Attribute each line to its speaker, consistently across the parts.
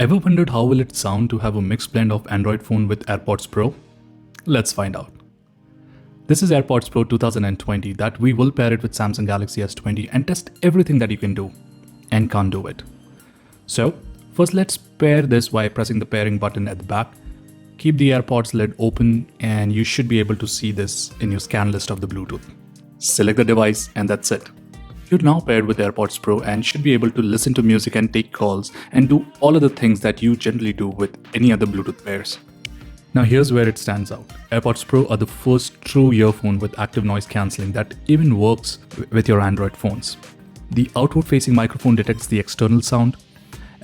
Speaker 1: Ever wondered how will it sound to have a mixed blend of Android phone with Airpods Pro? Let's find out. This is Airpods Pro 2020 that we will pair it with Samsung Galaxy S20 and test everything that you can do and can't do it. So first let's pair this by pressing the pairing button at the back. Keep the AirPods lid open and you should be able to see this in your scan list of the Bluetooth. Select the device and that's it. You're now paired with AirPods Pro and should be able to listen to music and take calls and do all of the things that you generally do with any other Bluetooth pairs. Now here's where it stands out. AirPods Pro are the first true earphone with active noise cancelling that even works with your Android phones. The outward-facing microphone detects the external sound.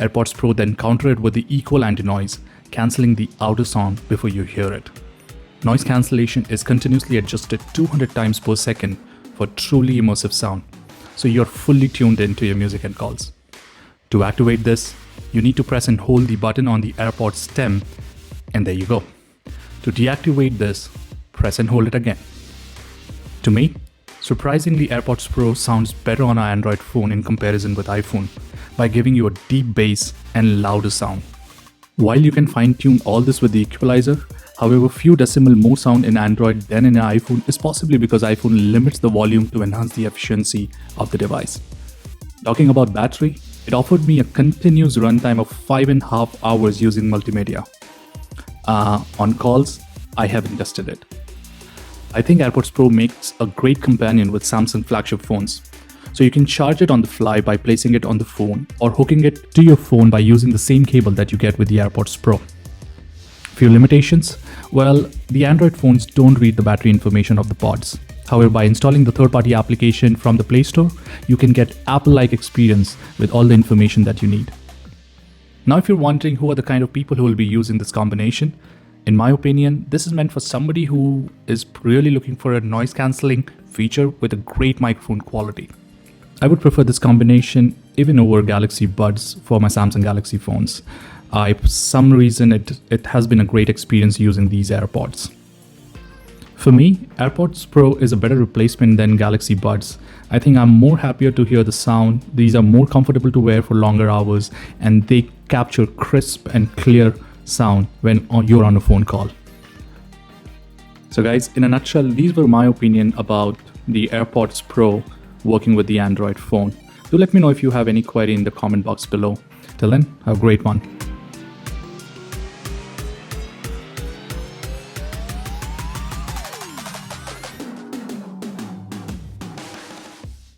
Speaker 1: AirPods Pro then counter it with the equal anti-noise, cancelling the outer sound before you hear it. Noise cancellation is continuously adjusted 200 times per second for truly immersive sound, so you're fully tuned into your music and calls. To activate this, you need to press and hold the button on the AirPod stem, and there you go. To deactivate this, press and hold it again. To me, surprisingly, AirPods Pro sounds better on an Android phone in comparison with iPhone by giving you a deep bass and louder sound. While you can fine-tune all this with the equalizer, however, few decibel more sound in Android than in an iPhone is possibly because iPhone limits the volume to enhance the efficiency of the device. Talking about battery, it offered me a continuous runtime of 5.5 hours using multimedia. On calls, I haven't tested it. I think AirPods Pro makes a great companion with Samsung flagship phones. So you can charge it on the fly by placing it on the phone or hooking it to your phone by using the same cable that you get with the AirPods Pro. Few limitations. Well, the Android phones don't read the battery information of the pods. However, by installing the third-party application from the Play Store, you can get Apple-like experience with all the information that you need. Now, if you're wondering who are the kind of people who will be using this combination, in my opinion, this is meant for somebody who is really looking for a noise-cancelling feature with a great microphone quality. I would prefer this combination even over Galaxy Buds for my Samsung Galaxy phones. For some reason, it has been a great experience using these AirPods. For me, AirPods Pro is a better replacement than Galaxy Buds. I think I'm more happier to hear the sound. These are more comfortable to wear for longer hours and they capture crisp and clear sound when you're on a phone call. So guys, in a nutshell, these were my opinion about the AirPods Pro working with the Android phone. Do let me know if you have any query in the comment box below. Till then, have a great one.